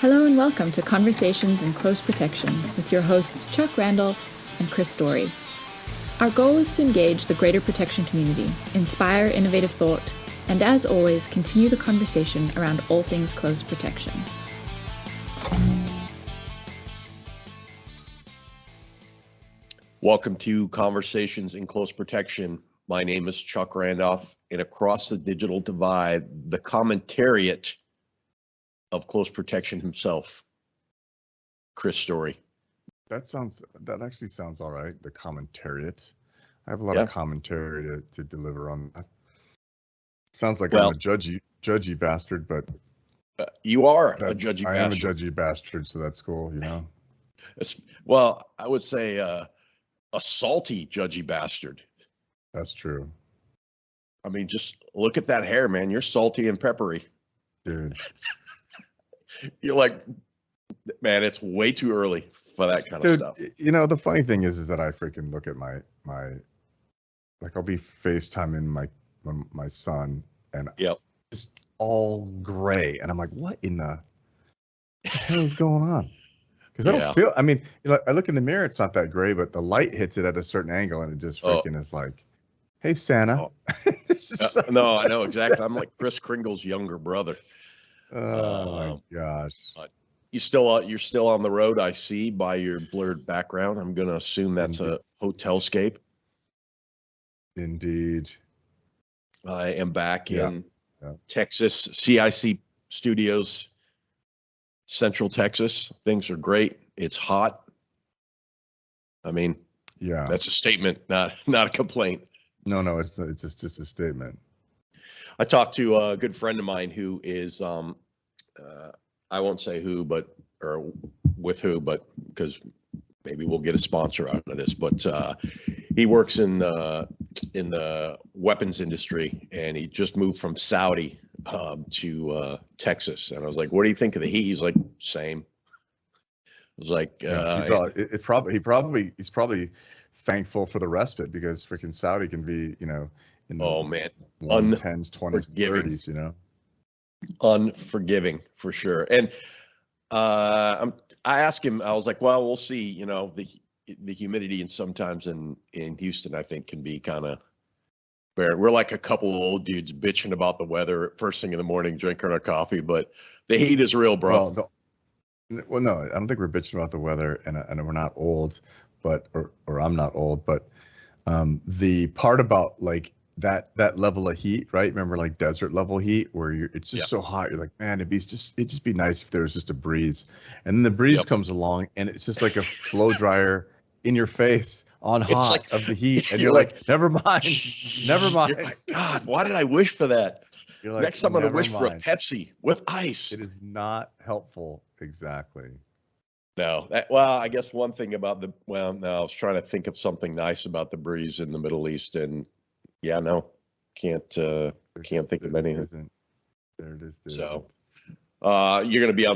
Hello and welcome to Conversations in Close Protection with your hosts Chuck Randall and Chris Story. Our goal is to engage the greater protection community, inspire innovative thought, and as always, continue the conversation around all things close protection. Welcome to Conversations in Close Protection. My name is Chuck Randolph, and across the digital divide, the commentariat of close protection himself, Chris Story. That actually sounds all right. The commentariat. I have a lot of commentary to deliver on that. Sounds like I'm a judgy bastard, but you are a judgy bastard. I am a judgy bastard, so that's cool, you know. Well, I would say a salty judgy bastard. That's true. I mean, just look at that hair, man. You're salty and peppery, dude. You're like, man, it's way too early for that kind of stuff. You know, the funny thing is that I freaking look at my like I'll be FaceTiming my son and it's all gray, and I'm like, what in the hell is going on? Because I don't feel. I mean, you know, I look in the mirror, it's not that gray, but the light hits it at a certain angle, and it just freaking is like, hey, Santa. No, I know exactly. I'm like Kris Kringle's younger brother. Oh my gosh. You're still on the road, I see by your blurred background. I'm going to assume that's a hotelscape. Indeed. I am back in Texas, CIC Studios, Central Texas. Things are great. It's hot. I mean, that's a statement, not a complaint. No, it's just a statement. I talked to a good friend of mine who is, I won't say who, or with who, but because maybe we'll get a sponsor out of this, but he works in the weapons industry, and he just moved from Saudi to Texas. And I was like, what do you think of the heat? He's like, same. I was like, he's probably thankful for the respite, because freaking Saudi can be, you know, in the 10s, 20s, 30s, you know. Unforgiving for sure. And I asked him, I was like, well, we'll see, you know, the humidity and sometimes in Houston, I think, can be kind of fair. We're like a couple of old dudes bitching about the weather first thing in the morning, drinking our coffee, but the heat is real, bro. Well, no, I don't think we're bitching about the weather, and we're not old, but or I'm not old, but the part about like that level of heat, right? Remember, like desert level heat, where it's just so hot. You're like, man, it'd just be nice if there was just a breeze, and then the breeze comes along, and it's just like a blow dryer in your face on hot of the heat, and you're like, never mind. You're like, God, why did I wish for that? You're like, next time I'm gonna wish for a Pepsi with ice. It is not helpful. Exactly. No, I guess one thing about I was trying to think of something nice about the breeze in the Middle East, and can't think of anything. There it is. So, you're going to be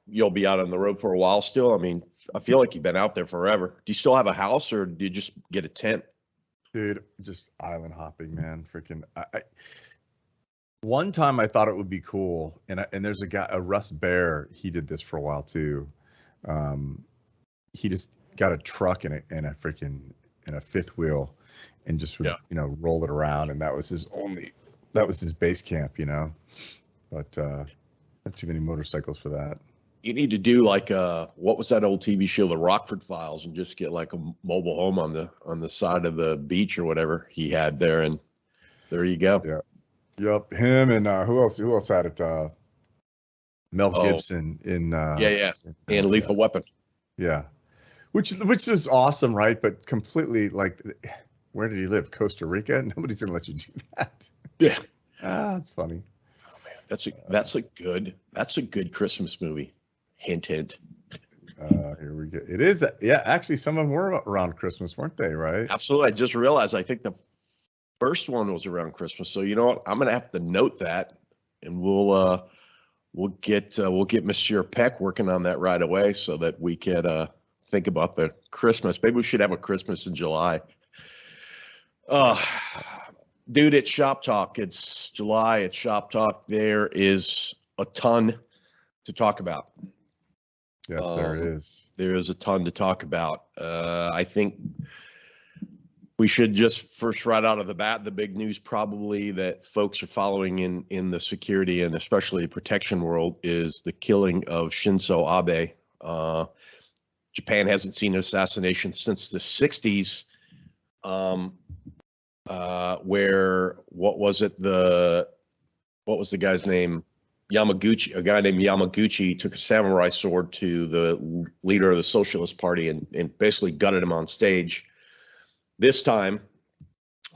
you'll be out on the road for a while still. I mean, I feel like you've been out there forever. Do you still have a house, or do you just get a tent? Dude, just island hopping, man. Freaking, one time I thought it would be cool, and there's a guy, Russ Bear. He did this for a while too. He just got a truck and a fifth wheel, and just would, you know, roll it around, and that was his base camp, you know. But I have too many motorcycles for that. You need to do like what was that old TV show, The Rockford Files, and just get like a mobile home on the side of the beach or whatever he had there, and there you go. Yeah. Yep. Him and who else had it? Mel Gibson in and Lethal Weapon. Yeah. Which is awesome, right? But completely, like, where did he live? Costa Rica? Nobody's gonna let you do that. Yeah. That's funny. Oh man, that's a good Christmas movie. Hint, hint. Here we go. It is. Yeah, actually, some of them were around Christmas, weren't they? Right. Absolutely. I just realized. I think the first one was around Christmas. So you know what? I'm gonna have to note that, and we'll get Monsieur Peck working on that right away, so that we can think about the Christmas. Maybe we should have a Christmas in July. Dude, it's Shop Talk. It's July. It's Shop Talk. There is a ton to talk about. Yes, there is. There is a ton to talk about. I think we should just first right out of the bat, the big news probably that folks are following in the security and especially protection world is the killing of Shinzo Abe. Japan hasn't seen an assassination since the 60s, where what was the guy's name? Yamaguchi, a guy named Yamaguchi took a samurai sword to the leader of the Socialist Party and basically gutted him on stage. This time,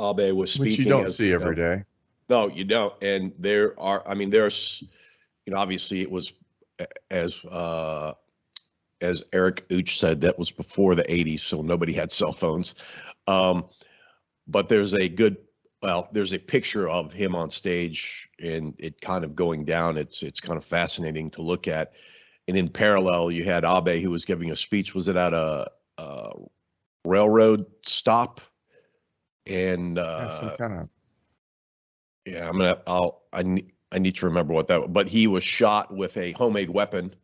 Abe was speaking. Which you don't see every day. No, you don't. And there's, obviously it was as Eric Ooch said, that was before the 80s, so nobody had cell phones. But there's a picture of him on stage and it kind of going down. It's kind of fascinating to look at. And in parallel, you had Abe who was giving a speech. Was it at a railroad stop? And some kind of. Yeah, I need to remember what that was. But he was shot with a homemade weapon.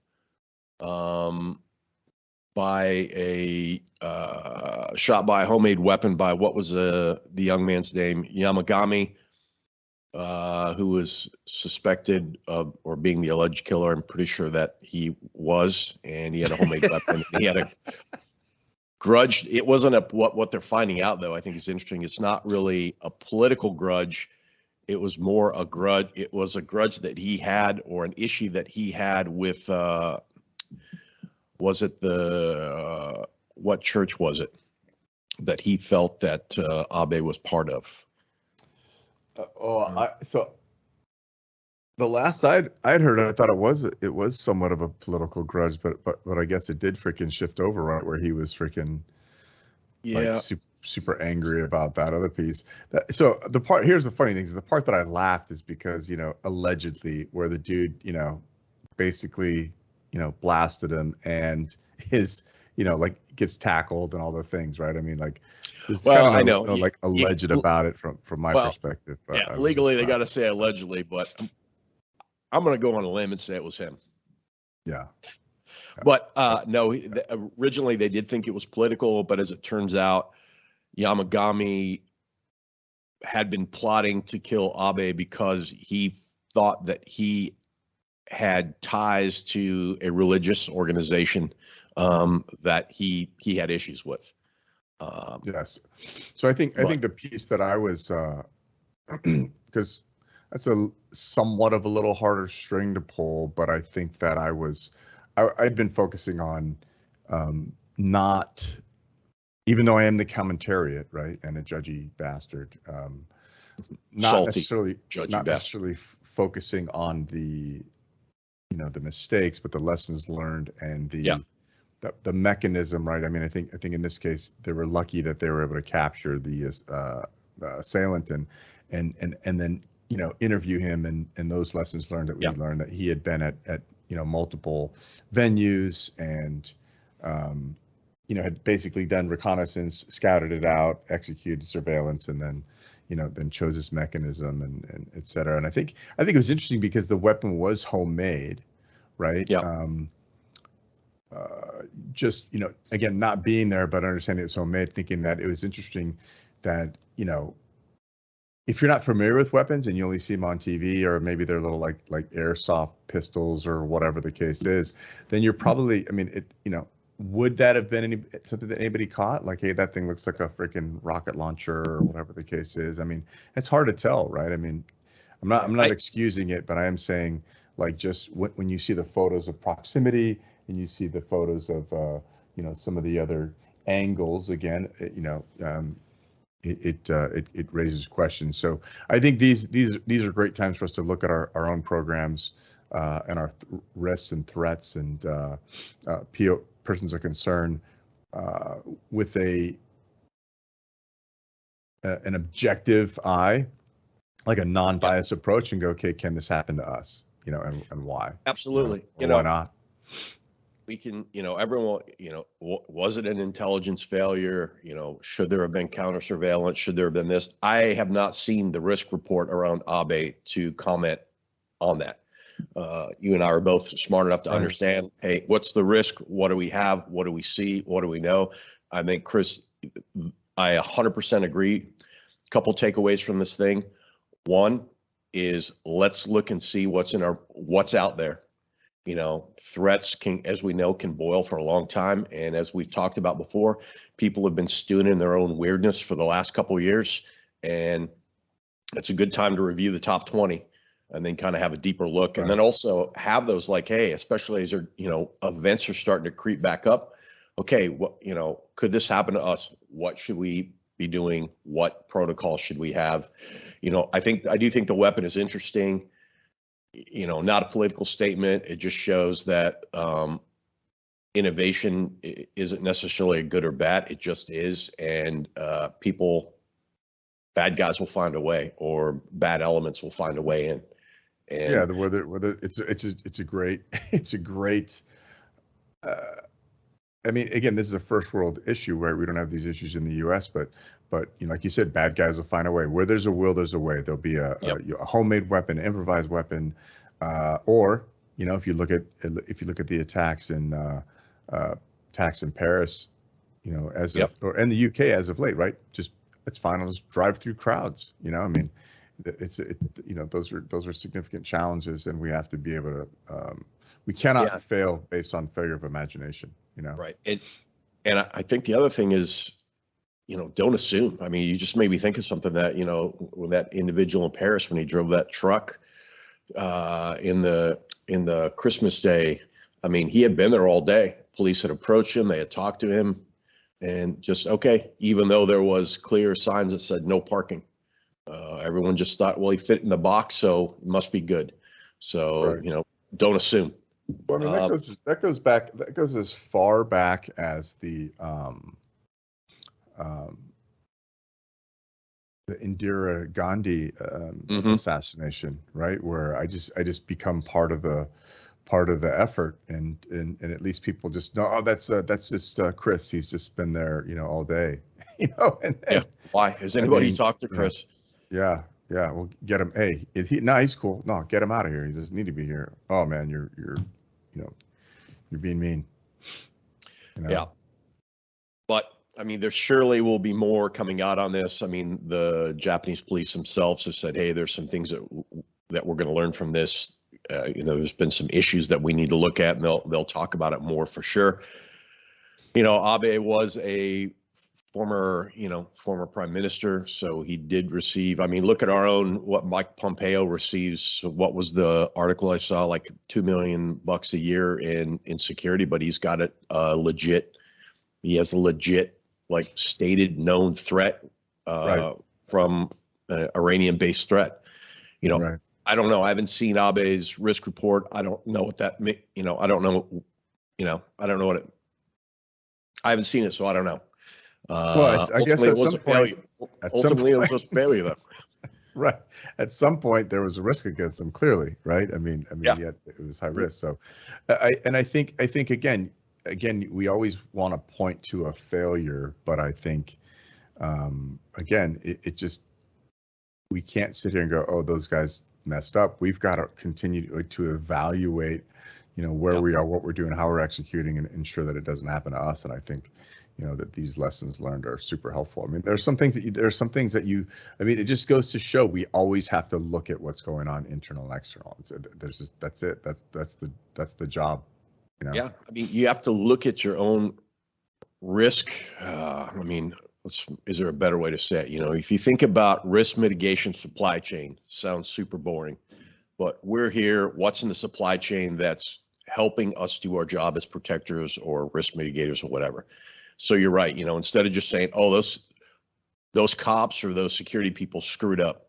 Shot by a homemade weapon by what was the young man's name? Yamagami, who was suspected of or being the alleged killer. I'm pretty sure that he was, and he had a homemade weapon. He had a grudge. It wasn't what they're finding out though. I think is interesting. It's not really a political grudge. It was more a grudge. It was a grudge that he had or an issue that he had with. Was it what church was it that he felt that Abe was part of? So the last I'd heard, I thought it was somewhat of a political grudge, but I guess it did freaking shift over, right, where he was freaking like super angry about that other piece. So here's the funny thing is the part that I laughed is because allegedly where the dude basically blasted him and his like gets tackled and all the things, right? I mean, like there's I know like alleged about it from my perspective. Yeah, legally they got to say allegedly, but I'm going to go on a limb and say it was him. Yeah. But no, originally they did think it was political, but as it turns out, Yamagami had been plotting to kill Abe because he thought that he had ties to a religious organization that he had issues with. Yes. So I think the piece that I was because that's a somewhat of a little harder string to pull, but I think that I'd been focusing on not, even though I am the commentariat, right, and a judgy bastard, not necessarily focusing on the the mistakes, but the lessons learned and the mechanism, right? I mean, I think in this case they were lucky that they were able to capture the assailant and then interview him and those lessons learned that we learned that he had been at multiple venues and had basically done reconnaissance, scouted it out, executed surveillance, and then then chose his mechanism and et cetera. And I think it was interesting because the weapon was homemade, right? Yeah. Just again, not being there, but understanding it was homemade, thinking that it was interesting that if you're not familiar with weapons and you only see them on TV or maybe they're little like airsoft pistols or whatever the case is, then you're probably, I mean, would that have been something that anybody caught? Like, hey, that thing looks like a freaking rocket launcher or whatever the case is. I mean, it's hard to tell, right? I mean, I'm not excusing it, but I am saying, like, just when you see the photos of proximity and you see the photos of some of the other angles, again, it raises questions. So I think these are great times for us to look at our own programs and our risks and threats and persons of concern with an objective eye, like a non-biased approach, and go, okay, can this happen to us? And why? Absolutely. Why not? We can, everyone, was it an intelligence failure? Should there have been counter surveillance? Should there have been this? I have not seen the risk report around Abe to comment on that. You and I are both smart enough to understand, hey, what's the risk? What do we have? What do we see? What do we know? I think, Chris, I 100% agree. Couple takeaways from this thing. One is let's look and see what's out there. You know, threats can, as we know, can boil for a long time. And as we've talked about before, people have been stewing in their own weirdness for the last couple of years. And it's a good time to review the top 20 and then kind of have a deeper look. Right. And then also have those like, hey, especially as events are starting to creep back up. Okay, what, could this happen to us? What should we be doing? What protocol should we have? I do think the weapon is interesting. Not a political statement. It just shows that innovation isn't necessarily a good or bad. It just is, and bad guys will find a way, or bad elements will find a way in. And yeah, whether it's a great I mean, again, this is a first world issue where we don't have these issues in the U.S., but like you said, bad guys will find a way. Where there's a will, there's a way. There'll be a homemade weapon, improvised weapon, or if you look at the attacks in Paris, and the UK as of late, right? Just it's fine. I'll just drive through crowds. I mean, those are significant challenges, and we have to be able to. We cannot fail based on failure of imagination. Right. And I think the other thing is, don't assume. I mean, you just made me think of something that, when that individual in Paris, when he drove that truck in the Christmas day, I mean, he had been there all day. Police had approached him. They had talked to him, and just, okay, even though there was clear signs that said no parking, everyone just thought, well, he fit in the box, so it must be good. So, right. Don't assume. Well, I mean, that goes as far back as the Indira Gandhi assassination, right? Where I just become part of the effort, and at least people just know, oh, that's just Chris. He's just been there, all day, And why has anybody talked to Chris? Yeah. Well, get him. Hey, he's cool. No, get him out of here. He doesn't need to be here. Oh man, you're being mean. Yeah. But I mean, there surely will be more coming out on this. I mean, the Japanese police themselves have said, hey, there's some things that we're going to learn from this. There's been some issues that we need to look at, and they'll talk about it more for sure. Abe was a former prime minister, so he did receive. I mean, look at what Mike Pompeo receives. What was the article I saw? Like $2 million a year in security, but he's got it legit. He has a legit, like, stated known threat from an Iranian-based threat. Right. I don't know. I haven't seen Abe's risk report. I don't know what that. I don't know. I don't know what it. I haven't seen it, so I don't know. Well, I guess at some point, it was a failure, though. Right. At some point, there was a risk against them. Clearly, right. I mean, yet it was high risk. So, I think again, we always want to point to a failure, but I think, again, it just, we can't sit here and go, oh, those guys messed up. We've got to continue to evaluate, where we are, what we're doing, how we're executing, and ensure that it doesn't happen to us. And I think, that these lessons learned are super helpful. I mean, there's some things that it just goes to show we always have to look at what's going on internal and external. That's it. That's the job. Yeah. I mean, you have to look at your own risk. I mean, is there a better way to say it? If you think about risk mitigation supply chain, sounds super boring, but we're here. What's in the supply chain that's helping us do our job as protectors or risk mitigators or whatever? So you're right. Instead of just saying, oh, those cops or those security people screwed up.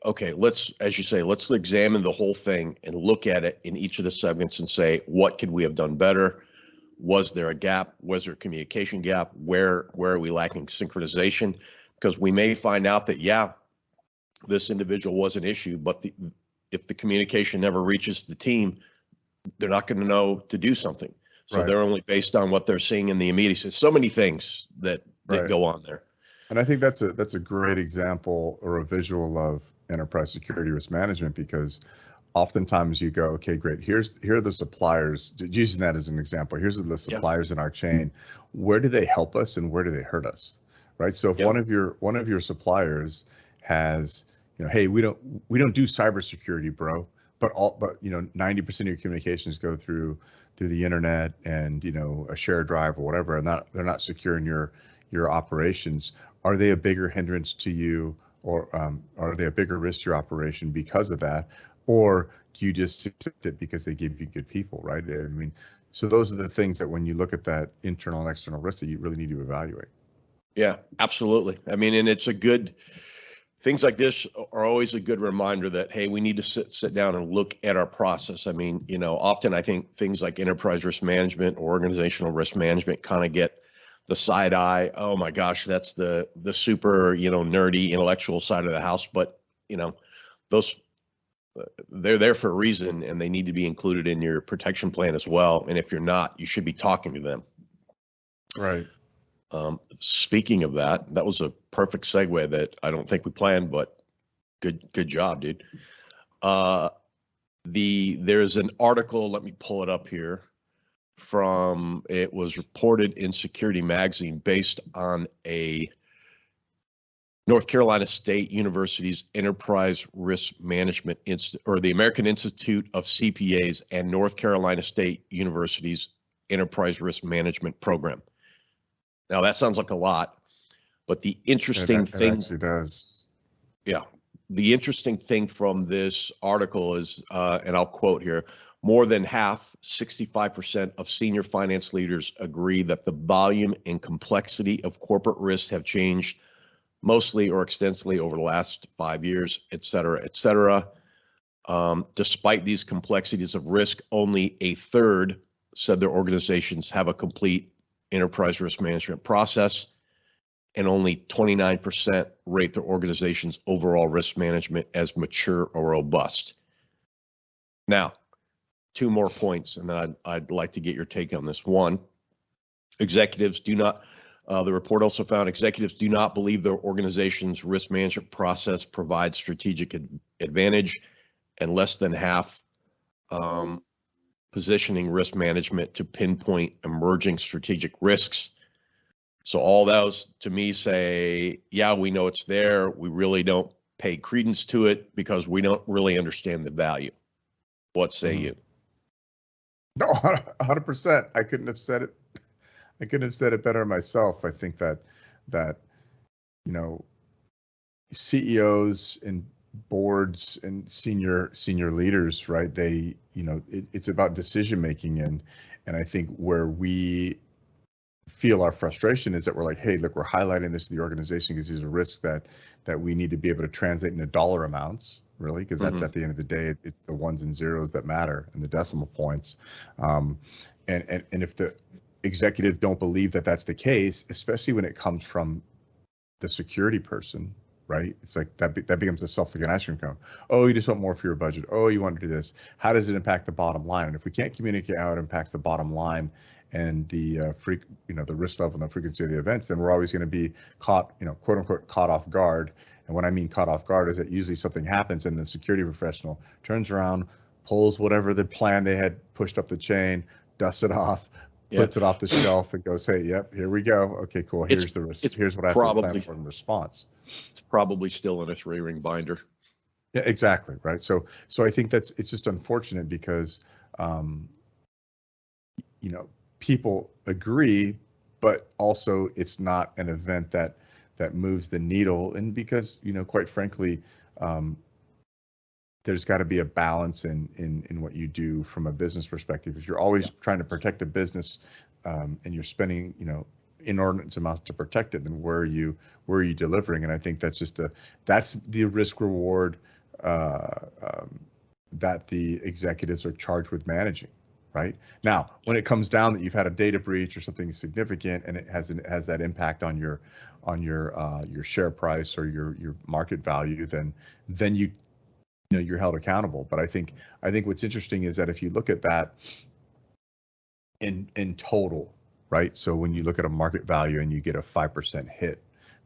Okay, let's examine the whole thing and look at it in each of the segments and say, what could we have done better? Was there a gap? Was there a communication gap? Where are we lacking synchronization? Because we may find out that, this individual was an issue, but if the communication never reaches the team, they're not going to know to do something. So they're only based on what they're seeing in the immediacy. So many things that go on there. And I think that's a great example or a visual of enterprise security risk management, because oftentimes you go, okay, great. Here are the suppliers. Using that as an example, here's the suppliers in our chain. Where do they help us and where do they hurt us, right? So if one of your suppliers has, hey, we don't do cybersecurity, bro, but 90% of your communications go through the internet and a shared drive or whatever, and they're not secure in your operations. Are they a bigger hindrance to you, or are they a bigger risk to your operation because of that? Or do you just accept it because they give you good people, right? I mean, so those are the things that when you look at that internal and external risk that you really need to evaluate. Yeah, absolutely. I mean, and things like this are always a good reminder that, hey, we need to sit down and look at our process. I mean, often I think things like enterprise risk management or organizational risk management kind of get the side eye. Oh my gosh, that's the super, nerdy intellectual side of the house. But, those, they're there for a reason, and they need to be included in your protection plan as well. And if you're not, you should be talking to them. Right. Speaking of that, that was a perfect segue that I don't think we planned, but good job, dude. There's an article, let me pull it up here, it was reported in Security Magazine based on a North Carolina State University's Enterprise Risk Management or the American Institute of CPAs and North Carolina State University's Enterprise Risk Management Program. Now that sounds like a lot, but the interesting thing, it actually does. Yeah, the interesting thing from this article is, and I'll quote here, more than half, 65% of senior finance leaders agree that the volume and complexity of corporate risks have changed mostly or extensively over the last 5 years, et cetera, et cetera. Despite these complexities of risk, only a third said their organizations have a complete enterprise risk management process, and only 29% rate their organization's overall risk management as mature or robust. Now, 2 more points, and then I'd like to get your take on this. One, executives do not, the report also found executives do not believe their organization's risk management process provides strategic advantage, and less than half positioning risk management to pinpoint emerging strategic risks. So all those to me say, yeah, we know it's there. We really don't pay credence to it because we don't really understand the value. What say you? No, 100%. I couldn't have said it better myself. I think that CEOs and boards and senior leaders, right? They, it's about decision making, and I think where we feel our frustration is that we're like, hey, look, we're highlighting this to the organization because these are risks that we need to be able to translate into dollar amounts, really, because that's at the end of the day, it's the ones and zeros that matter and the decimal points. And if the executive don't believe that that's the case, especially when it comes from the security person, right? It's like that becomes a self-fulfilling ice cream cone. Oh, you just want more for your budget. Oh, you want to do this. How does it impact the bottom line? And if we can't communicate how it impacts the bottom line and the the risk level and the frequency of the events, then we're always going to be caught, quote unquote, caught off guard. And what I mean caught off guard is that usually something happens and the security professional turns around, pulls whatever the plan they had pushed up the chain, dusts it off, puts it off the shelf, and goes, hey, yep, here we go. Okay, cool. Here's the risk. Here's what I have to plan for in response. It's probably still in a 3-ring binder. Yeah, exactly. Right. So I think it's just unfortunate because, people agree, but also it's not an event that moves the needle. And because, quite frankly, there's got to be a balance in what you do from a business perspective. If you're always trying to protect the business, and you're spending, inordinate amounts to protect it, then where are you delivering? And I think that's the risk reward that the executives are charged with managing. Right now, when it comes down that you've had a data breach or something significant, and it has that impact on your share price or your market value, then you're held accountable. But I think what's interesting is that if you look at that in total, right? So when you look at a market value and you get a 5% hit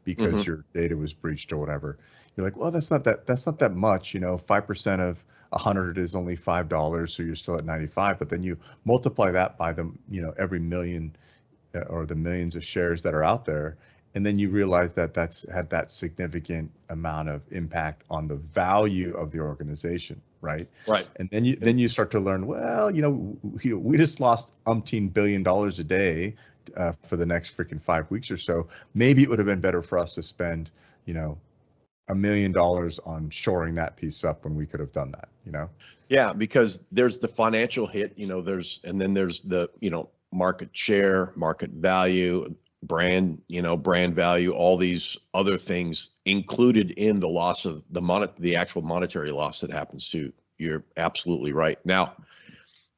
because your data was breached or whatever, you're like, well, that's not that much. 5% of 100 is only $5, so you're still at 95. But then you multiply that by the, every million or the millions of shares that are out there, and then you realize that that's had that significant amount of impact on the value of the organization, right? Right. And then you start to learn, well, we just lost umpteen $billion a day for the next freaking 5 weeks or so. Maybe it would have been better for us to spend, $1 million on shoring that piece up when we could have done that, Yeah, because there's the financial hit, and then there's the, market share, market value, brand value, all these other things included in the loss of the actual monetary loss that happens to. You're absolutely right. Now,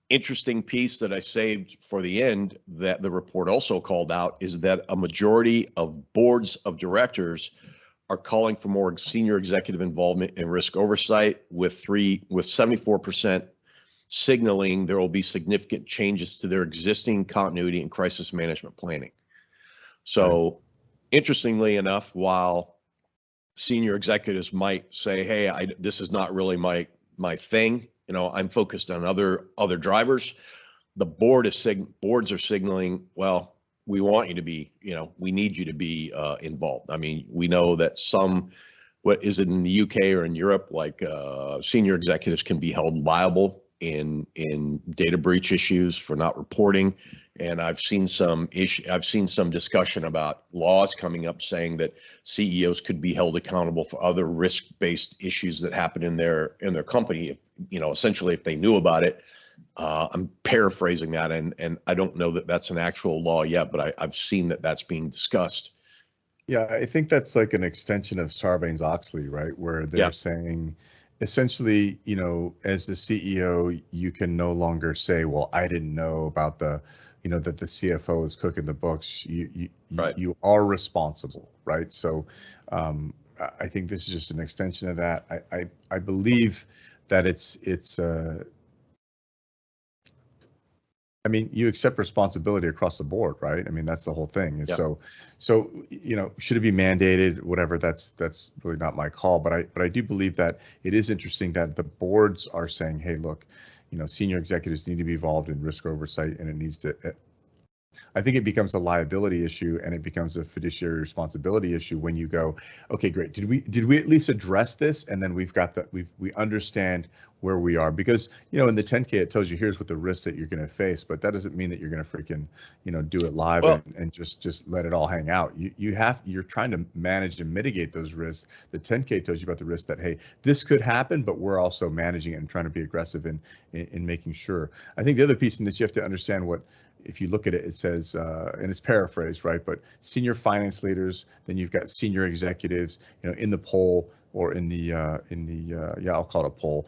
interesting piece that I saved for the end that the report also called out is that a majority of boards of directors are calling for more senior executive involvement in risk oversight, with 74% signaling there will be significant changes to their existing continuity and crisis management planning. So, interestingly enough, while senior executives might say, "Hey, this is not really my thing. I'm focused on other drivers," the boards are signaling, "Well, we want you to be. We need you to be involved." I mean, we know that what is it in the UK or in Europe, like senior executives can be held liable in data breach issues for not reporting. And I've seen some discussion about laws coming up saying that CEOs could be held accountable for other risk-based issues that happen in their company, essentially if they knew about it. I'm paraphrasing that, and I don't know that that's an actual law yet, but I've seen that that's being discussed. Yeah, I think that's like an extension of Sarbanes-Oxley, right? Where they're saying, essentially, as the CEO, you can no longer say, "Well, I didn't know about that the CFO is cooking the books." You are responsible, right? So, I think this is just an extension of that. I believe that it's. I mean, you accept responsibility across the board, right? I mean, that's the whole thing. And so, should it be mandated? Whatever. That's really not my call. But I do believe that it is interesting that the boards are saying, "Hey, look, senior executives need to be involved in risk oversight, and it needs to." I think it becomes a liability issue, and it becomes a fiduciary responsibility issue when you go, "Okay, great. Did we at least address this?" And then we understand where we are, because in the 10K it tells you here's what the risks that you're going to face, but that doesn't mean that you're going to freaking do it live and just let it all hang out. You're trying to manage and mitigate those risks. The 10K tells you about the risk that, hey, this could happen, but we're also managing it and trying to be aggressive in making sure. I think the other piece in this, you have to understand what. If you look at it, it says, and it's paraphrased, right? But senior finance leaders, then you've got senior executives, in the poll or in the I'll call it a poll.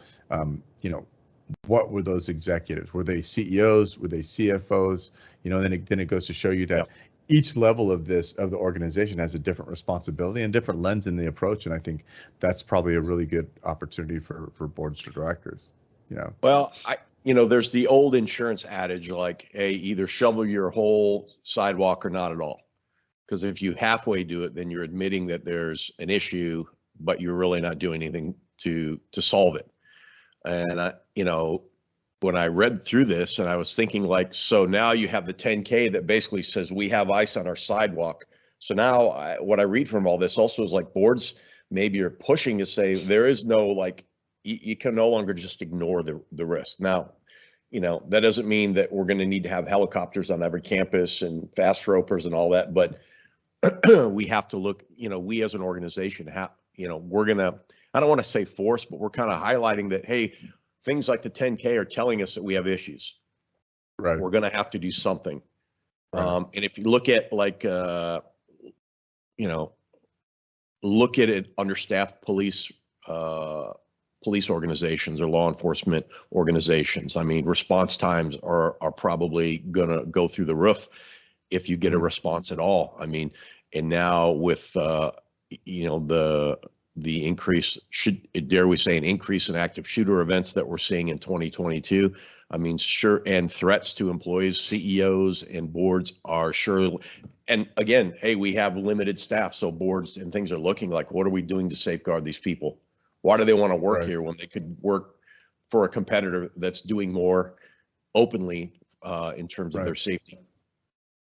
What were those executives? Were they CEOs? Were they CFOs? Then it goes to show you that each level of the organization has a different responsibility and different lens in the approach. And I think that's probably a really good opportunity for boards of directors. Well, there's the old insurance adage, like, hey, either shovel your whole sidewalk or not at all. Because if you halfway do it, then you're admitting that there's an issue, but you're really not doing anything to solve it. And when I read through this, and I was thinking, like, so now you have the 10K that basically says we have ice on our sidewalk. So now what I read from all this also is like boards maybe are pushing to say there is no, like, you can no longer just ignore the risk. Now, that doesn't mean that we're going to need to have helicopters on every campus and fast ropers and all that, but we have to look, we as an organization have, we're going to, I don't want to say force, but we're kind of highlighting that, hey, things like the 10K are telling us that we have issues. Right. We're going to have to do something. Right. And if you look at look at it, understaffed police organizations or law enforcement organizations. I mean, response times are probably going to go through the roof if you get a response at all. I mean, and now with, the increase, dare we say, an increase in active shooter events that we're seeing in 2022. I mean, sure, and threats to employees, CEOs, and boards are sure. And again, hey, we have limited staff, so boards and things are looking like, what are we doing to safeguard these people? Why do they want to work here when they could work for a competitor that's doing more openly in terms of their safety.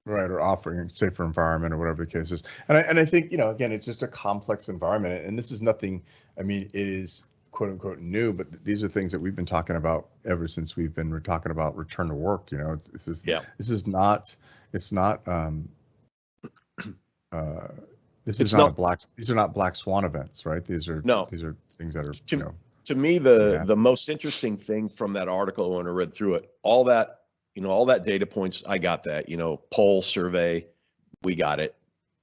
Right, or offering a safer environment or whatever the case is. And I think, again, it's just a complex environment. And this is nothing, I mean, it is quote unquote new, but these are things that we've been talking about ever since we've been talking about return to work. This is not these are not black swan events, right? These are things that are, to me, the most interesting thing from that article when I read through it, all that data points, I got that, poll survey, we got it.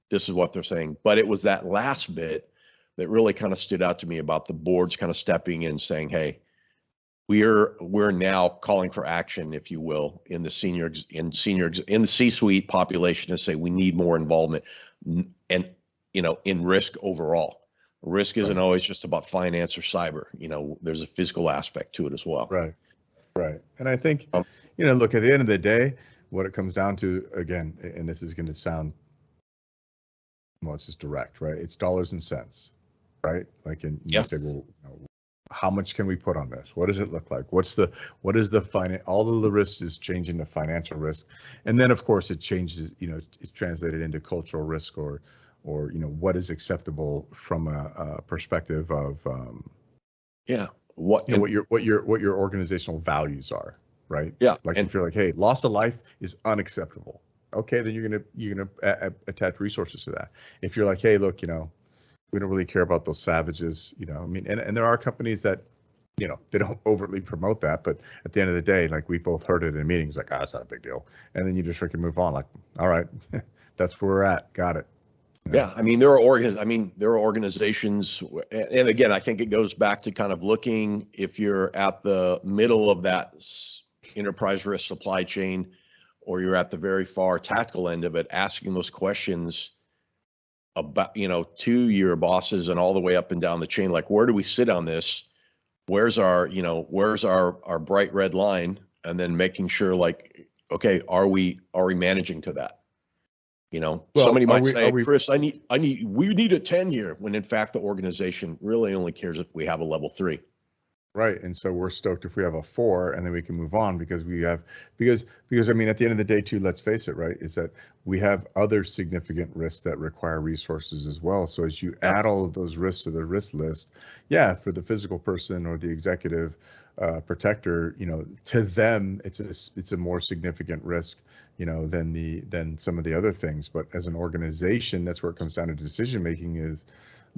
This is what they're saying. But it was that last bit that really kind of stood out to me about the boards kind of stepping in saying, hey, we're now calling for action, if you will, in the C-suite population to say we need more involvement and, in risk overall. Risk isn't always just about finance or cyber. There's a physical aspect to it as well. Right. And I think, look, at the end of the day, what it comes down to, again, and this is going to sound, well, it's just direct, right? It's dollars and cents, right? Like, and you say, well, how much can we put on this? What does it look like? What is the finance? All of the risks is changing to financial risk. And then, of course, it changes, it's translated into cultural risk or what is acceptable from a perspective of, what your organizational values are, right? Yeah. Like, if you're like, hey, loss of life is unacceptable. Okay, then you're gonna attach resources to that. If you're like, hey, look, we don't really care about those savages, I mean, and there are companies that, they don't overtly promote that, but at the end of the day, like, we both heard it in meetings, like, it's not a big deal, and then you just freaking move on, like, all right, that's where we're at, got it. Yeah, I mean, there are organizations, and again, I think it goes back to kind of looking, if you're at the middle of that enterprise risk supply chain, or you're at the very far tactical end of it, asking those questions about, to your bosses and all the way up and down the chain, like, where do we sit on this? Where's our bright red line? And then making sure, like, okay, are we managing to that? Well, somebody might say, Chris, we need a 10-year, when in fact the organization really only cares if we have a level 3. Right. And so we're stoked if we have a 4, and then we can move on because I mean, at the end of the day too, let's face it, right, is that we have other significant risks that require resources as well. So as you add all of those risks to the risk list, for the physical person or the executive protector, to them, it's a more significant risk, than some of the other things. But as an organization, that's where it comes down to decision making is,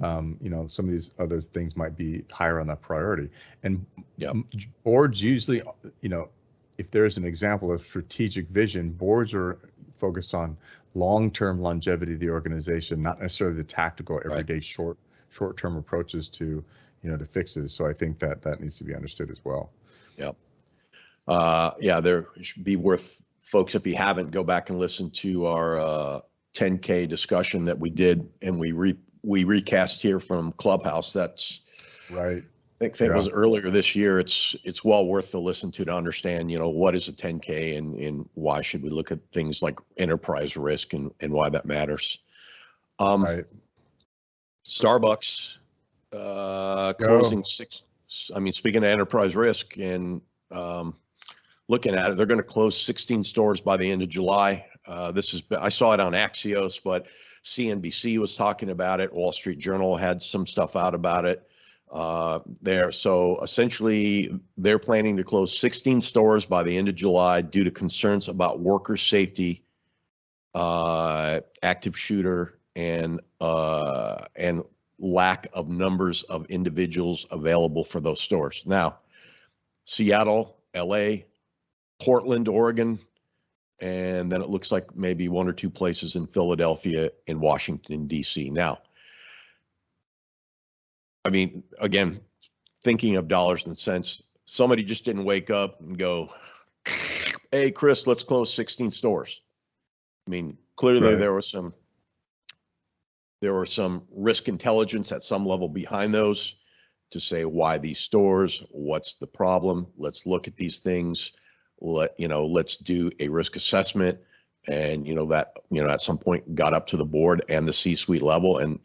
some of these other things might be higher on that priority. And boards usually, if there's an example of strategic vision, boards are focused on long-term longevity of the organization, not necessarily the tactical everyday short-term approaches to, to fixes. So I think that needs to be understood as well. Yep. There should be worth folks, if you haven't, go back and listen to our 10K discussion that we did, and we recast here from Clubhouse. That's right. I think it was earlier this year. It's well worth to listen to understand, what is a 10K and why should we look at things like enterprise risk and why that matters. Right. Starbucks closing 6. I mean, speaking of enterprise risk and looking at it, they're going to close 16 stores by the end of July. I saw it on Axios, but CNBC was talking about it. Wall Street Journal had some stuff out about it there. So essentially, they're planning to close 16 stores by the end of July due to concerns about worker safety, active shooter, and lack of numbers of individuals available for those stores. Now, Seattle, LA, Portland, Oregon, and then it looks like maybe 1 or 2 places in Philadelphia and Washington, D.C. Now, I mean, again, thinking of dollars and cents, somebody just didn't wake up and go, hey, Chris, let's close 16 stores. I mean, clearly there was some risk intelligence at some level behind those to say, why these stores? What's the problem? Let's look at these things. Let's do a risk assessment, and at some point got up to the board and the C-suite level, and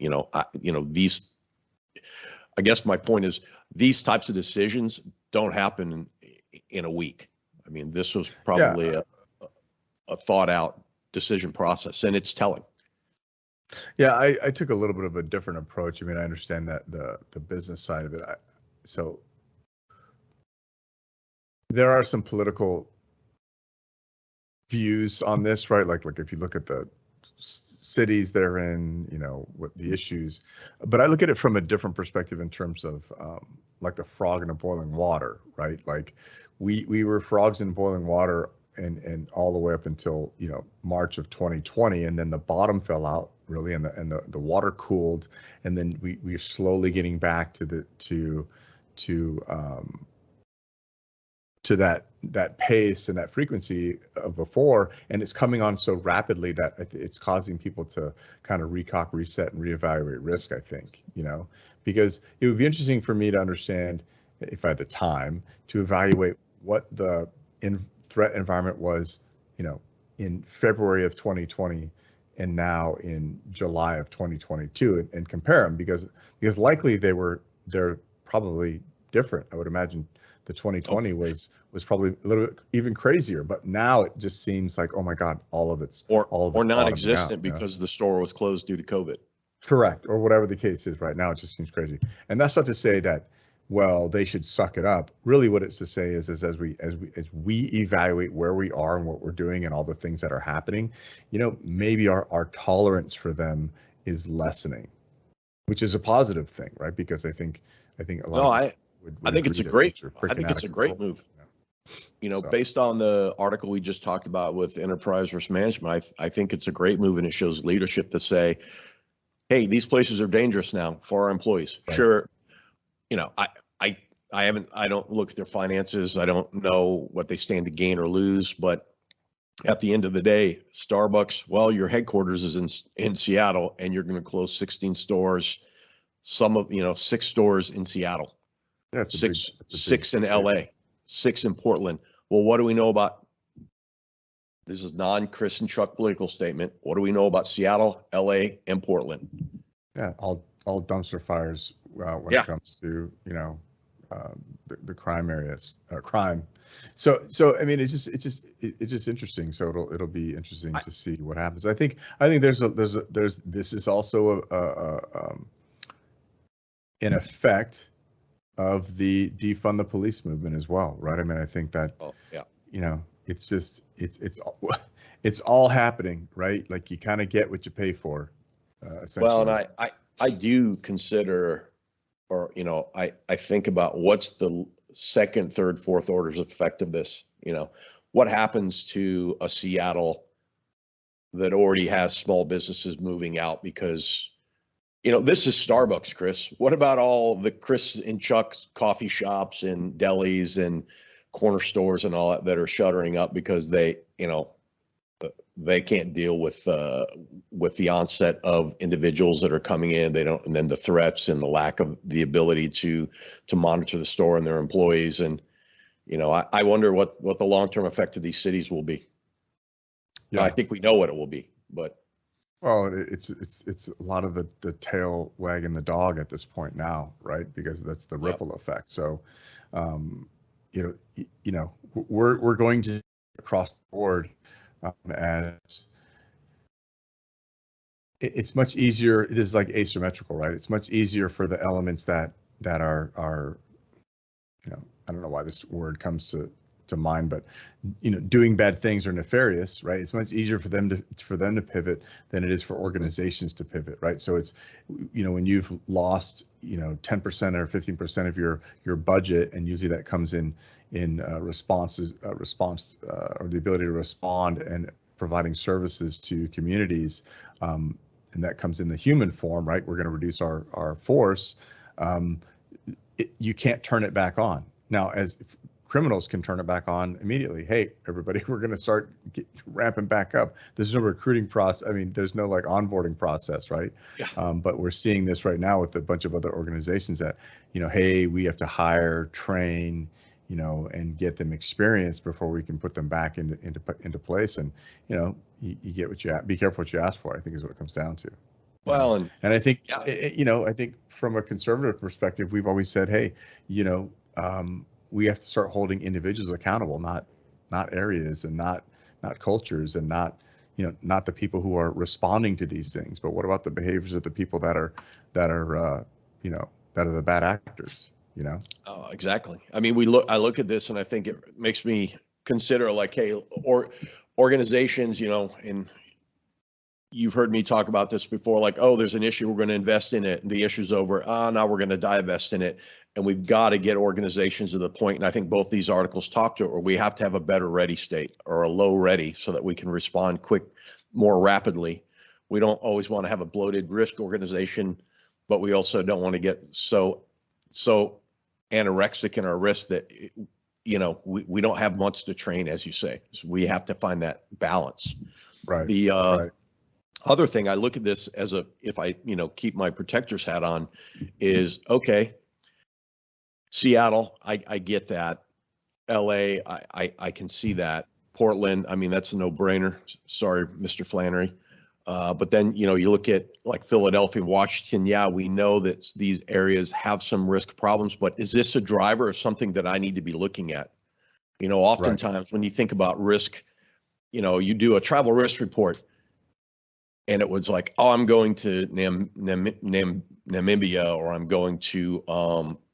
I guess my point is these types of decisions don't happen in a week. I mean, this was probably a thought out decision process, and it's telling. Yeah, I took a little bit of a different approach. I mean, I understand that the business side of it. So there are some political views on this, right? Like if you look at the cities they're in, you know, what the issues, but I look at it from a different perspective in terms of like the frog in a boiling water, right? Like we were frogs in boiling water and all the way up until, you know, March of 2020, and then the bottom fell out really, and the water cooled, and then we're slowly getting back to that pace and that frequency of before, and it's coming on so rapidly that it's causing people to kind of recock, reset, and reevaluate risk, I think, you know, because it would be interesting for me to understand, if I had the time, to evaluate what the threat environment was, you know, in February of 2020 and now in July of 2022, and compare them, because likely they're probably different. I would imagine the 2020 was probably a little bit even crazier, but now it just seems like, oh my God, all of it's non-existent because the store was closed due to COVID. Correct, or whatever the case is. Right now, it just seems crazy, and that's not to say that, well, they should suck it up. Really, what it's to say is as we evaluate where we are and what we're doing and all the things that are happening, you know, maybe our tolerance for them is lessening, which is a positive thing, right? Because I think a lot. I think it's a great move. You know, based on the article we just talked about with enterprise risk management, I think it's a great move, and it shows leadership to say, hey, these places are dangerous now for our employees. Right. Sure. You know, I don't look at their finances. I don't know what they stand to gain or lose, but at the end of the day, Starbucks, well, your headquarters is in Seattle, and you're going to close 16 stores, 6 stores in Seattle. Yeah, six in LA, 6 in Portland. Well, what do we know about? This is non-Chris and Chuck political statement. What do we know about Seattle, LA, and Portland? Yeah, all dumpster fires when it comes to, you know, the crime areas, crime. So I mean, it's just interesting. So it'll be interesting to see what happens. I think there's this is also an effect of the defund the police movement as well, right? I mean, I think that, you know, it's just it's all happening, right? Like you kind of get what you pay for, essentially. Well, and I do consider, or, you know, I think about what's the second, third, fourth orders effect of this. You know, what happens to a Seattle that already has small businesses moving out because, you know, this is Starbucks, Chris. What about all the Chris and Chuck's coffee shops and delis and corner stores and all that are shuttering up because they, you know, they can't deal with the onset of individuals that are coming in. They don't, and then the threats and the lack of the ability to monitor the store and their employees. And, you know, I wonder what the long-term effect of these cities will be. Yeah. I think we know what it will be, but. Well, it's a lot of the tail wagging the dog at this point now, right? Because that's the ripple effect. So, you know, we're going to across the board as it's much easier. It is like asymmetrical, right? It's much easier for the elements that are, you know, I don't know why this word comes to mind, but, you know, doing bad things or nefarious, right? It's much easier for them to pivot than it is for organizations to pivot, right? So it's, you know, when you've lost, you know, 10% or 15% of your budget, and usually that comes in response or the ability to respond and providing services to communities, and that comes in the human form, right? We're going to reduce our force. You can't turn it back on. Now, as criminals can turn it back on immediately. Hey, everybody, we're going to start ramping back up. There's no recruiting process. I mean, there's no like onboarding process, right? Yeah. But we're seeing this right now with a bunch of other organizations that, you know, hey, we have to hire, train, you know, and get them experience before we can put them back into place. And, you know, you get what you be careful what you ask for, I think is what it comes down to. Well, and I think, you know, I think from a conservative perspective, we've always said, hey, you know, we have to start holding individuals accountable, not areas, and not cultures, and not not the people who are responding to these things, but what about the behaviors of the people that are that are the bad actors, Oh, exactly. I mean, I look at this and I think it makes me consider, like, hey, organizations, and you've heard me talk about this before, like, oh, there's an issue, we're going to invest in it, and the issue's over. Now we're going to divest in it. And we've got to get organizations to the point, and I think both these articles talk to it, where we have to have a better ready state or a low ready so that we can respond more rapidly. We don't always want to have a bloated risk organization, but we also don't want to get so anorexic in our risk that, we don't have much to train, as you say. So we have to find that balance. Right. The right. other thing, I look at this as if I, keep my protector's hat on, is okay. Seattle, I get that. LA, I can see that. Portland, I mean, that's a no-brainer. Sorry, Mr. Flannery. But then, you look at like Philadelphia and Washington. Yeah, we know that these areas have some risk problems, but is this a driver or something that I need to be looking at? Oftentimes when you think about risk, you do a travel risk report, and it was like, oh, I'm going to Namibia, or I'm going to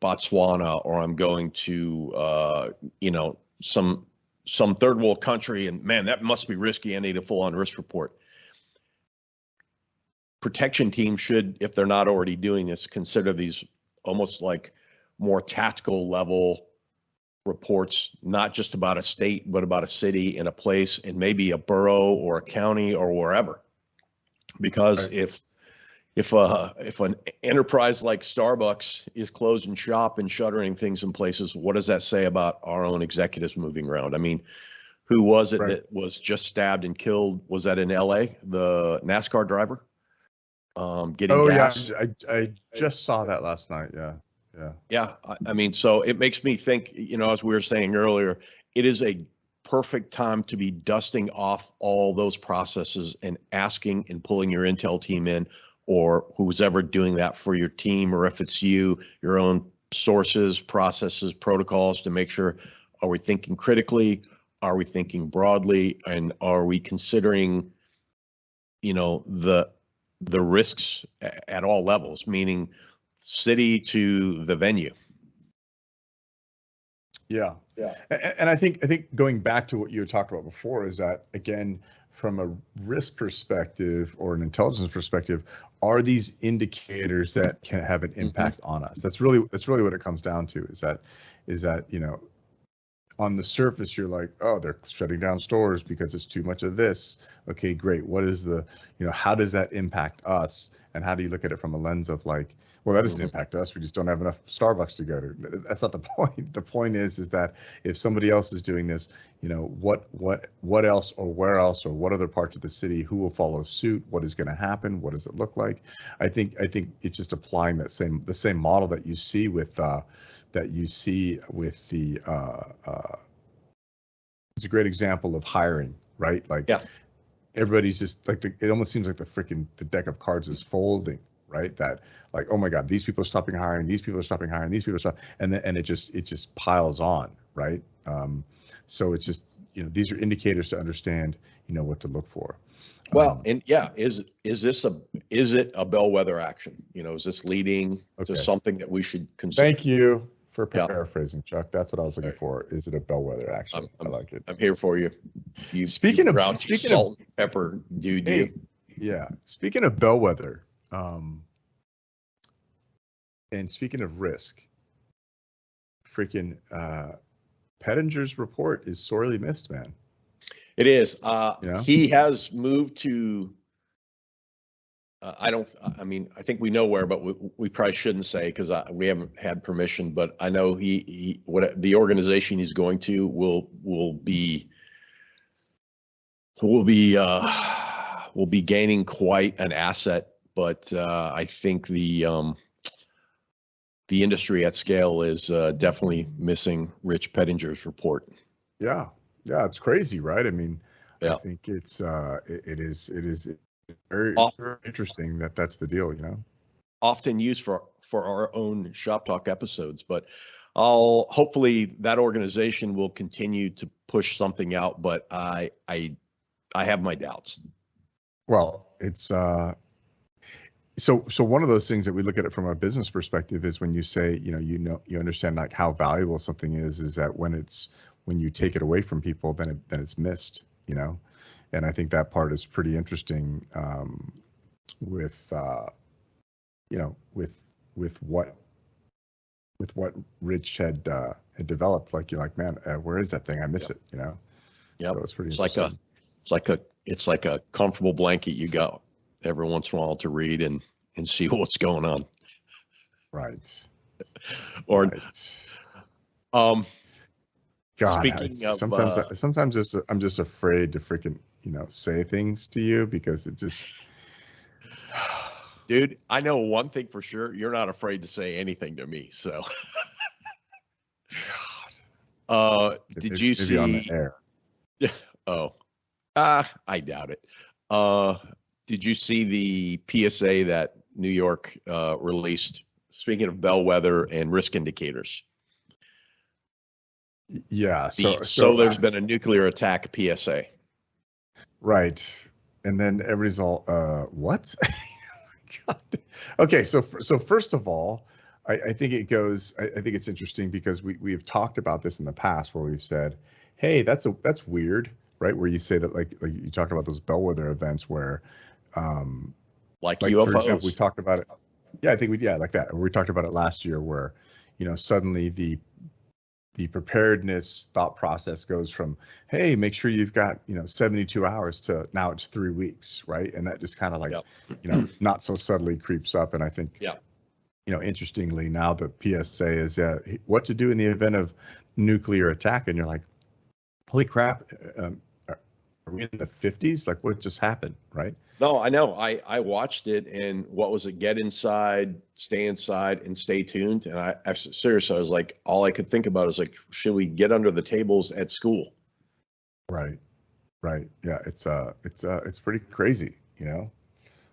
Botswana, or I'm going to some third world country, and man, that must be risky. I need a full-on risk report. Protection teams should, if they're not already doing this, consider these almost like more tactical level reports, not just about a state, but about a city and a place, and maybe a borough or a county or wherever. Because if an enterprise like Starbucks is closing shop and shuttering things in places, what does that say about our own executives moving around? I mean, who was it that was just stabbed and killed? Was that in LA, the NASCAR driver? Getting gas? Yeah, I just saw that last night. Yeah. I mean, so it makes me think, as we were saying earlier, it is a perfect time to be dusting off all those processes and asking and pulling your intel team in, or who's ever doing that for your team, or if it's your own sources, processes, protocols, to make sure, are we thinking critically? Are we thinking broadly? And are we considering, the risks at all levels, meaning city to the venue? Yeah. And I think going back to what you had talked about before is that, again, from a risk perspective or an intelligence perspective, are these indicators that can have an impact on us? That's really what it comes down to, is that on the surface, you're like, oh, they're shutting down stores because it's too much of this. Okay, great. What is how does that impact us? And how do you look at it from a lens of like, well, that doesn't impact us. We just don't have enough Starbucks to go to. That's not the point. The point is that if somebody else is doing this, what else, or where else, or what other parts of the city, who will follow suit? What is going to happen? What does it look like? I think it's just applying the same model that you see with the. It's a great example of hiring, right? Like, everybody's just like, it almost seems like the deck of cards is folding, right? That, like, oh my God, these people are stopping hiring, these people are stopping hiring, these people are stopping, and it just piles on, right? So it's just, these are indicators to understand, what to look for. Well, and is it a bellwether action? Is this leading to something that we should consider? Thank you for paraphrasing, Chuck. That's what I was looking for. Is it a bellwether action? I like it. I'm here for you. Speaking of salt and pepper, dude. Hey, yeah. Speaking of bellwether, and speaking of risk, freaking Pettinger's report is sorely missed, man. It is. He has moved to. I think we know where, but we probably shouldn't say, because we haven't had permission. But I know what the organization he's going to will be gaining quite an asset. But I think the industry at scale is definitely missing Rich Pettinger's report. Yeah, it's crazy, right? I mean, I think it is very interesting that's the deal, Often used for our own Shop Talk episodes, but hopefully that organization will continue to push something out, but I have my doubts. Well, it's so one of those things that we look at it from a business perspective is when you say, you understand like how valuable something is that when you take it away from people, then it's missed, and I think that part is pretty interesting with what Rich had developed. Like you're like, man, where is that thing? I miss it, Yeah, so it's pretty interesting. It's like a comfortable blanket you got every once in a while to read and see what's going on. Right. Or God, speaking of sometimes I'm just afraid to freaking say things to you because it just dude, I know one thing for sure, you're not afraid to say anything to me, so did you see on the air? Oh, I doubt it. Did you see the PSA that New York released, speaking of bellwether and risk indicators? Yeah. So there's been a nuclear attack PSA. Right. And then everybody's all, what? God. Okay. So first of all, I think it goes, I think it's interesting because we have talked about this in the past where we've said, hey, that's weird, right? Where you say that like you talked about those bellwether events where, like UFOs. For example, we talked about it. Yeah, I think like that. We talked about it last year where, suddenly the preparedness thought process goes from, hey, make sure you've got, 72 hours to now it's 3 weeks, right? And that just kind of like, not so subtly creeps up. And I think, interestingly, now the PSA is what to do in the event of nuclear attack. And you're like, holy crap, are we in the 50s? Like what just happened, right? No, I know. I watched it, and what was it? Get inside, stay inside, and stay tuned. And I seriously, I was like, all I could think about is like, should we get under the tables at school? Right. Yeah, it's pretty crazy,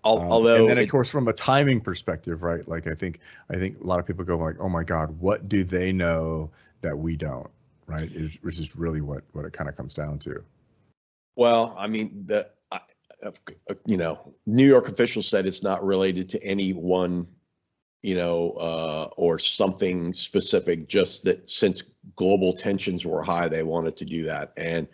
Although, and then of course from a timing perspective, right? Like I think a lot of people go like, oh my God, what do they know that we don't, right? Which is really what it kind of comes down to. Well, I mean, New York officials said it's not related to any one, or something specific, just that since global tensions were high, they wanted to do that. And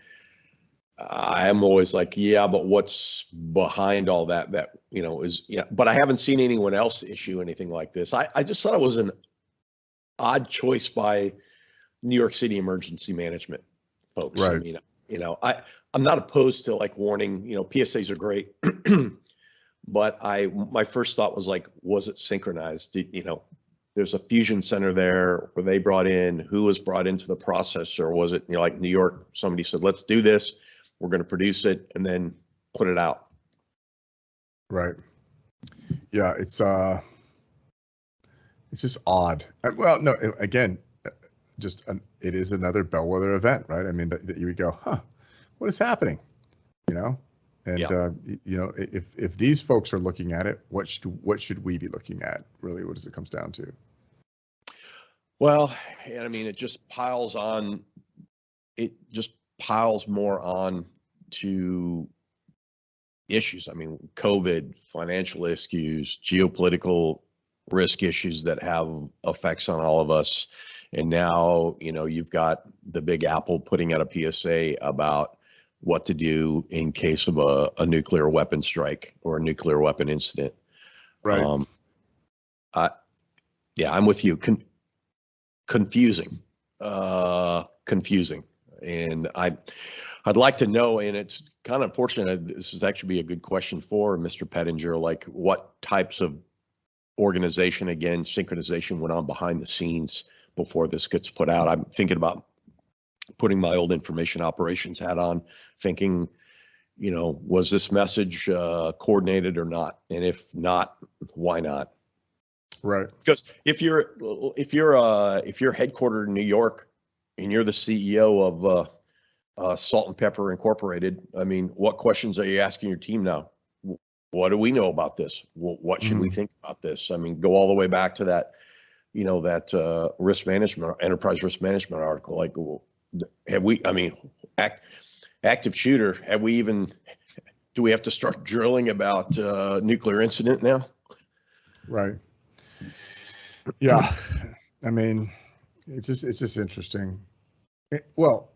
I'm always like, yeah, but what's behind all that is, but I haven't seen anyone else issue anything like this. I just thought it was an odd choice by New York City emergency management folks. Right. I mean, I'm not opposed to like warning, PSAs are great, but my first thought was like, was it synchronized? There's a fusion center there. Were they brought in? Who was brought into the process? Or was it like New York, somebody said, let's do this. We're going to produce it and then put it out. Right. Yeah. It's just odd. Well, no, again, it is another bellwether event, right? I mean, that you would go, what is happening? And if these folks are looking at it, what should we be looking at? Really, what does it comes down to? Well, and I mean, it just piles on. It just piles more on to issues. I mean, COVID, financial issues, geopolitical risk issues that have effects on all of us. And now, you've got the Big Apple putting out a PSA about what to do in case of a nuclear weapon strike or a nuclear weapon incident. Right. I'm with you. Confusing. And I'd like to know, and it's kind of unfortunate, this is actually be a good question for Mr. Pettinger, like what types of organization, again, synchronization went on behind the scenes before this gets put out. I'm thinking about putting my old information operations hat on, thinking, was this message coordinated or not? And if not, why not? Right. Because if you're headquartered in New York and you're the CEO of Salt and Pepper Incorporated, I mean, what questions are you asking your team now? What do we know about this? What should we think about this? I mean, go all the way back to that that risk management, enterprise risk management article. Like, have we? I mean, active shooter. Do we have to start drilling about nuclear incident now? Right. Yeah. I mean, it's just interesting. Well,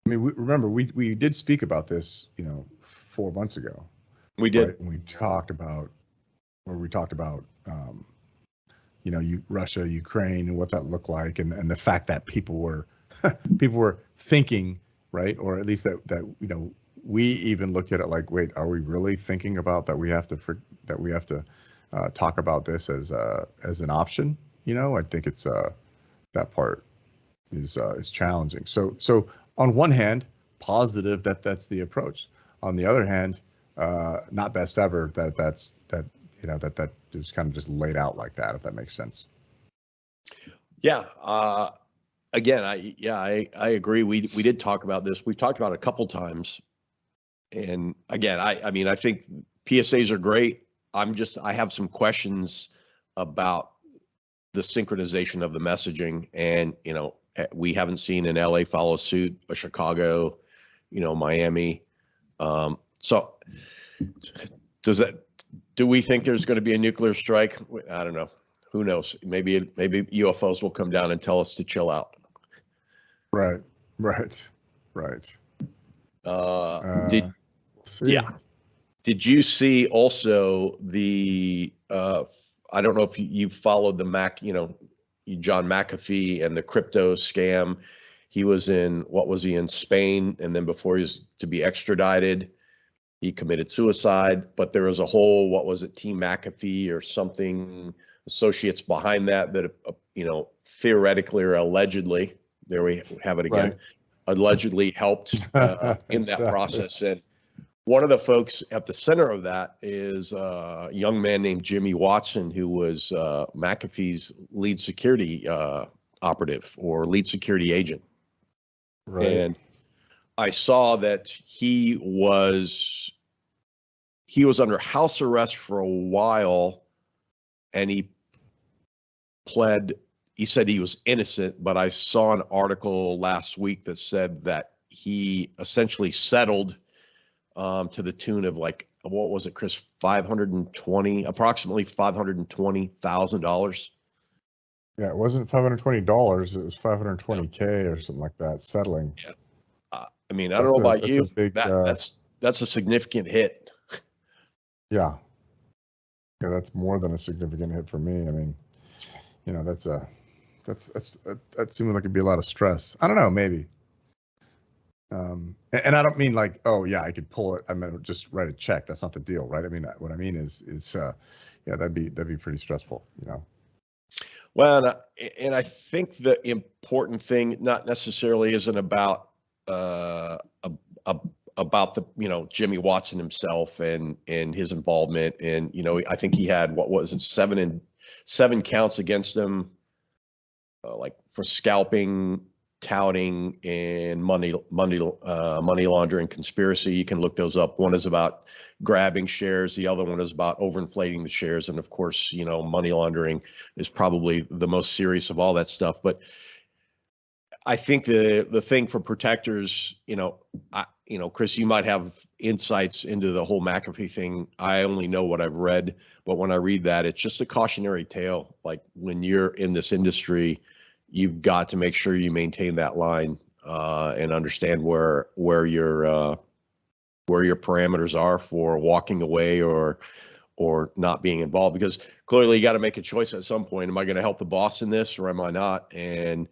I mean, remember we did speak about this, 4 months ago. We did. Right? And we talked about Russia, Ukraine, and what that looked like, and the fact that people were thinking, right, or at least that we even look at it like, wait, are we really thinking about that? We have to talk about this as an option. I think it's that part is challenging. So on one hand, positive that's the approach. On the other hand, not best ever that is kind of just laid out like that, if that makes sense. Yeah. Again, I agree. We did talk about this. We've talked about it a couple times. And again, I mean, I think PSAs are great. I have some questions about the synchronization of the messaging, and, we haven't seen an LA follow suit, a Chicago, Miami. So do we think there's going to be a nuclear strike? I don't know. Who knows? Maybe UFOs will come down and tell us to chill out. Right. Did you see also the I don't know if you followed the John McAfee and the crypto scam? He was in Spain, and then before he was to be extradited, he committed suicide. But there was a whole, what was it, Team McAfee or something, associates behind that theoretically or allegedly, there we have it again, right, allegedly helped in that process. And one of the folks at the center of that is a young man named Jimmy Watson, who was McAfee's lead security operative or lead security agent. Right. And I saw that he was under house arrest for a while, and he said he was innocent, but I saw an article last week that said that he essentially settled to the tune of, like, what was it, Chris? Approximately $520,000. Yeah, it wasn't $520. It was $520K or something like that, settling. Yeah. I mean, I don't know about you. That's a significant hit. Yeah. Yeah, that's more than a significant hit for me. I mean, that seemed like it'd be a lot of stress. I don't know, maybe. And I don't mean like, oh yeah, I could pull it. I mean, just write a check. That's not the deal, right? I mean, what I mean is yeah, that'd be pretty stressful, Well, and I think the important thing not necessarily isn't about the Jimmy Watson himself and his involvement, and I think he had, what was it, 7 counts against him, like for scalping, touting, and money laundering conspiracy. You can look those up. One is about grabbing shares. The other one is about overinflating the shares. And of course, money laundering is probably the most serious of all that stuff. But I think the thing for protectors, Chris, you might have insights into the whole McAfee thing. I only know what I've read, but when I read that, it's just a cautionary tale. Like, when you're in this industry, you've got to make sure you maintain that line and understand where your parameters are for walking away or not being involved, because clearly you got to make a choice at some point. Am I going to help the boss in this, or am I not? And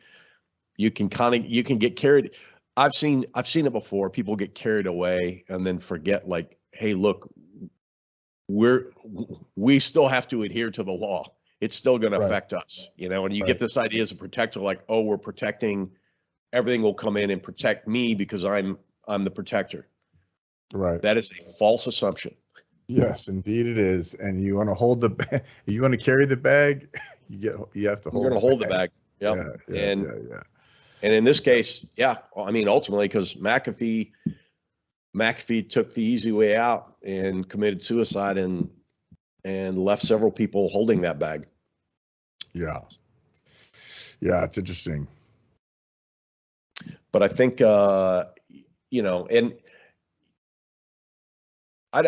you can get carried. I've seen it before. People get carried away and then forget, like, hey, look, we still have to adhere to the law. It's still going to affect us, and you get this idea as a protector, like, oh, we're protecting, everything will come in and protect me because I'm the protector. Right. That is a false assumption. Yes, indeed it is. And you want to hold you want to carry the bag, you have to hold. You're going to hold the bag. Yep. Yeah. And in this case, I mean, ultimately, because McAfee took the easy way out and committed suicide, and and left several people holding that bag. Yeah. Yeah, it's interesting. But I think, you know, and I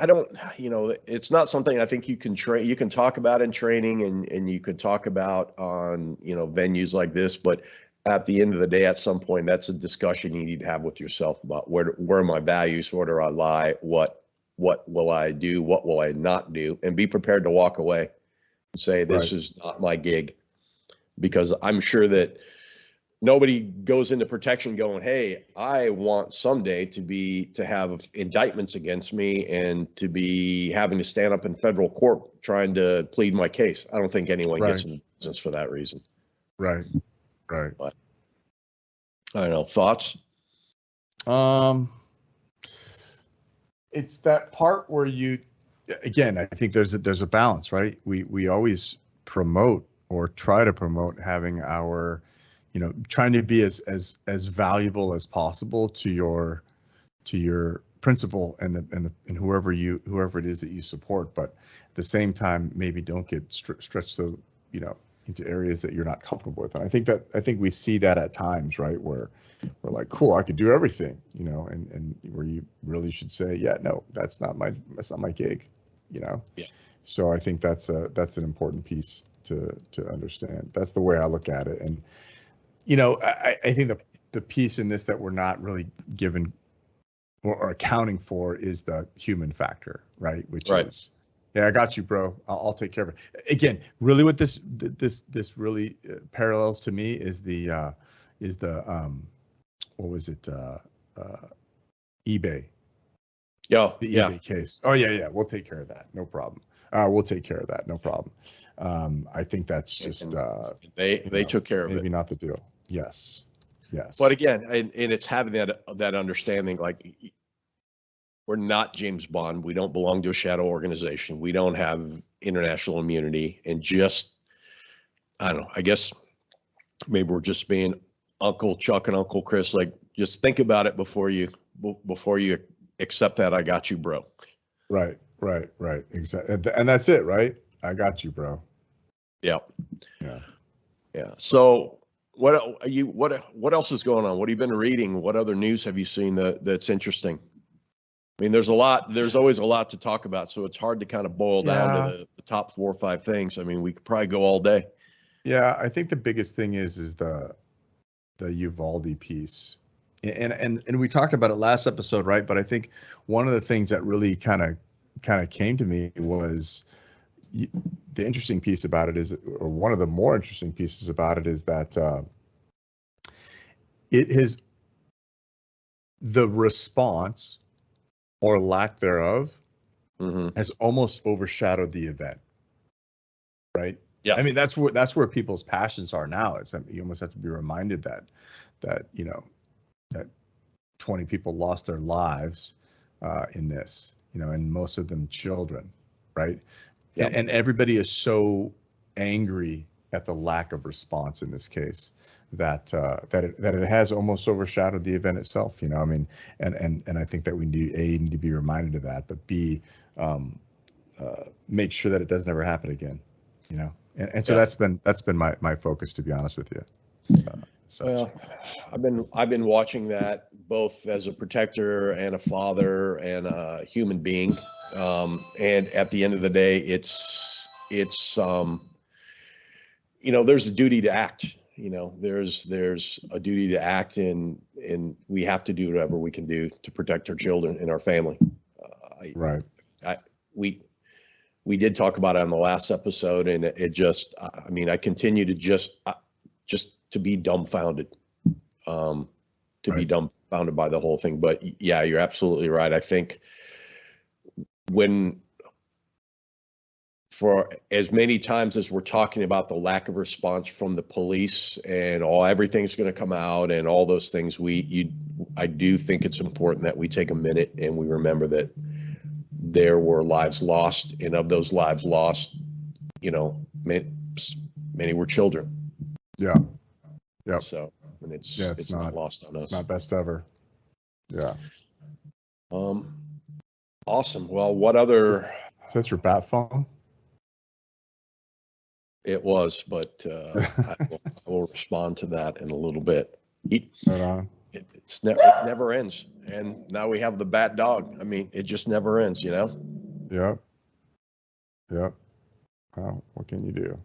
don't, you know, it's not something I think you can train. You can talk about in training, and you can talk about on, you know, venues like this. But at the end of the day, at some point, that's a discussion you need to have with yourself about where are my values, where do I lie, what will I do, what will I not do, and be prepared to walk away and say this is not my gig, because I'm sure that nobody goes into protection going, hey, I want someday to have indictments against me and to be having to stand up in federal court trying to plead my case. I don't think anyone gets in business for that reason. Right. But I don't know, thoughts? It's that part where again, I think there's a balance, right? We always promote or try to promote having our, you know, trying to be as valuable as possible to your principal and whoever it is that you support, but at the same time maybe don't get stretched so, you know, into areas that you're not comfortable with. And I think we see that at times, right, where we're like, cool, I could do everything, you know, and where you really should say, yeah, no, that's not my gig, you know. Yeah. So I think that's an important piece to understand. That's the way I look at it. And you know, I think the piece in this that we're not really given or accounting for is the human factor, right? Which is, yeah, I got you, bro. I'll take care of it. Again, really, what this really parallels to me is the what was it? eBay. Yeah. The eBay case. Oh yeah. We'll take care of that. No problem. We'll take care of that. No problem. I think that's just they took care of it. Maybe not the deal. Yes. But again, and it's having that understanding, like, we're not James Bond. We don't belong to a shadow organization. We don't have international immunity. And just, I don't know, I guess maybe we're just being Uncle Chuck and Uncle Chris. Like, just think about it before you accept that I got you, bro. Right. Exactly. And that's it, right? I got you, bro. Yeah. So what else is going on? What have you been reading? What other news have you seen that's interesting? I mean, there's always a lot to talk about, so it's hard to kind of boil down to the top 4 or 5 things. I mean, we could probably go all day. Yeah, I think the biggest thing is the Uvalde piece. And we talked about it last episode, right? But I think one of the things that really kind of came to me was the interesting piece about it is, or one of the more interesting pieces about it is that the response or lack thereof has almost overshadowed the event, right? Yeah. I mean, that's where people's passions are now. You almost have to be reminded that you know, that 20 people lost their lives in this, you know, and most of them children, right? Yep. And everybody is so angry at the lack of response in this case that it has almost overshadowed the event itself, you know. I mean, and I think that we need to be reminded of that, but B, make sure that it doesn't ever happen again, you know. And so that's been my focus, to be honest with you. Well, I've been watching that both as a protector and a father and a human being, and at the end of the day, it's you know, there's a duty to act. You know, there's a duty to act, and we have to do whatever we can do to protect our children and our family. Right. We did talk about it on the last episode, and it just, I mean, I continue to just to be dumbfounded, be dumbfounded by the whole thing. But yeah, you're absolutely right. I think for as many times as we're talking about the lack of response from the police and everything's going to come out and all those things, I do think it's important that we take a minute and we remember that there were lives lost, and of those lives lost, you know, many were children. Yeah. Yeah. So, and it's not lost on us. It's not best ever. Yeah. Awesome. Well, what other So that's your bat phone? It was, but I will respond to that in a little bit. Right on. It never ends. And now we have the bat dog. I mean, it just never ends, you know? Yep. Yep. Well, what can you do?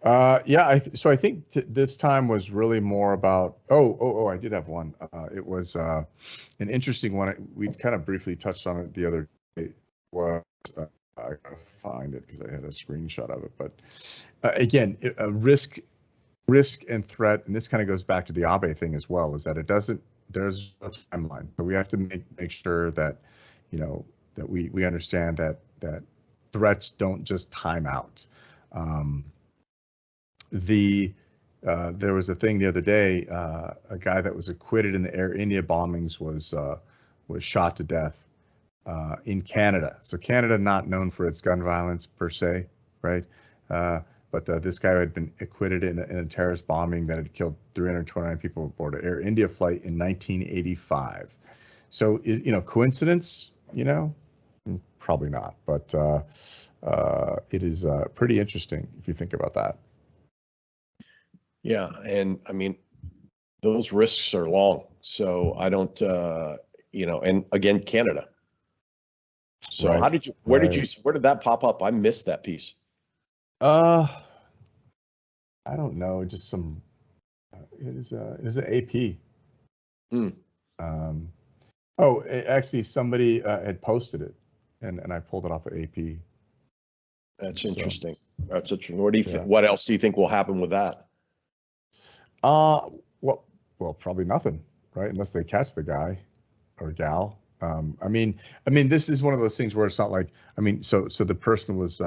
Yeah, so I think this time was really more about, I did have one. It was an interesting one. We kind of briefly touched on it the other day. Was I gotta find it because I had a screenshot of it. But again, risk and threat, and this kind of goes back to the Abe thing as well, is that there's a timeline. So we have to make sure that, that we understand that threats don't just time out. There was a thing the other day, a guy that was acquitted in the Air India bombings was shot to death in Canada. So Canada, not known for its gun violence per se, right? But this guy had been acquitted in a terrorist bombing that had killed 329 people aboard an Air India flight in 1985. So, coincidence? Probably not. But it is pretty interesting if you think about that. Yeah, and I mean, those risks are long. So I don't, and again, Canada. So Right. Where did that pop up? I missed that piece. I don't know. Just some. It is an AP. Actually, somebody had posted it, and I pulled it off of AP. That's interesting. That's interesting. What do you think? What else do you think will happen with that? Well, probably nothing, right? Unless they catch the guy or gal. I mean, this is one of those things where it's not like, so the person was,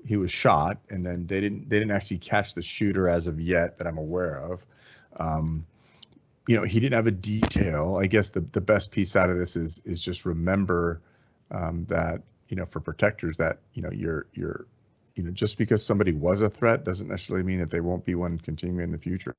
he was shot, and then they didn't actually catch the shooter as of yet that I'm aware of. He didn't have a detail. I guess the best piece out of this is just remember that, for protectors, that, you're just because somebody was a threat doesn't necessarily mean that they won't be one continuing in the future.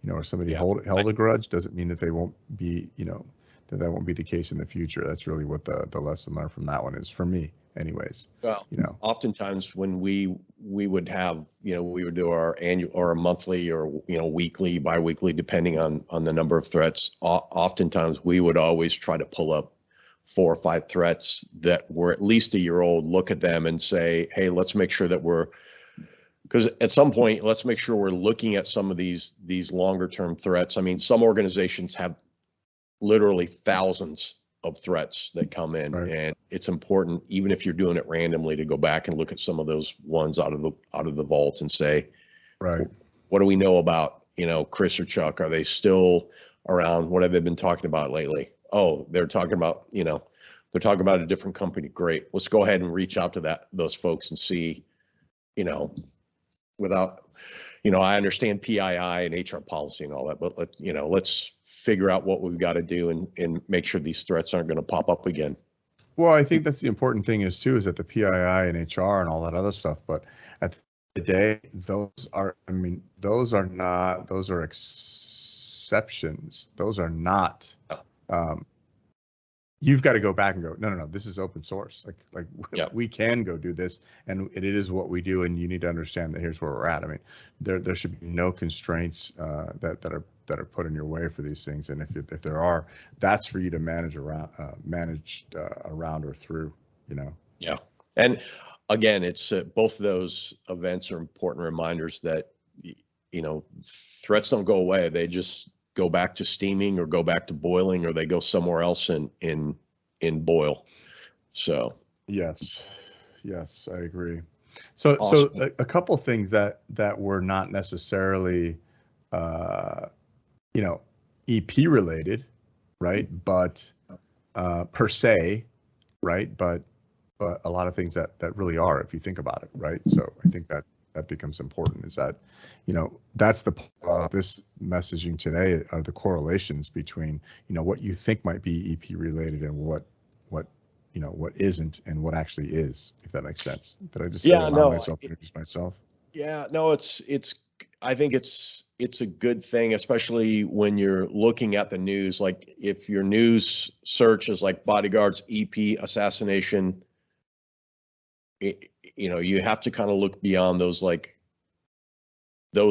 Or somebody held a grudge doesn't mean that they won't be, that won't be the case in the future. That's really what the lesson learned from that one is, for me anyways. Well, oftentimes when we would have, we would do our annual or a monthly or, weekly, biweekly, depending on the number of threats. Oftentimes we would always try to pull up 4 or 5 threats that were at least a year old, look at them and say, hey, let's make sure that because at some point, let's make sure we're looking at some of these longer term threats. I mean, some organizations have literally thousands of threats that come in, right. And it's important, even if you're doing it randomly, to go back and look at some of those ones out of the vault and say, right, what do we know about, Chris or Chuck? Are they still around? What have they been talking about lately? Oh, they're talking about, they're talking about a different company. Great. Let's go ahead and reach out to those folks and see, without, I understand PII and HR policy and all that, but let's figure out what we've got to do and make sure these threats aren't going to pop up again. Well, I think that's the important thing is that the PII and HR and all that other stuff, but at the day, those are exceptions. Those are not, you've got to go back and go, no, this is open source. We can go do this, and it is what we do. And you need to understand that here's where we're at. I mean, there should be no constraints that are put in your way for these things. And if there are, that's for you to manage around or through. Yeah. And again, it's both of those events are important reminders that threats don't go away. They just go back to steaming or go back to boiling, or they go somewhere else in boil. So yes, I agree. So awesome. So a couple of things that were not necessarily EP related, right? But per se, right? But a lot of things that really are, if you think about it, right? So I think that becomes important, is that, that's the this messaging today are the correlations between, what you think might be EP related and what isn't and what actually is, if that makes sense. Did I just introduce myself? Yeah, no, I think it's a good thing, especially when you're looking at the news. Like if your news search is like bodyguards EP assassination you have to kind of look beyond those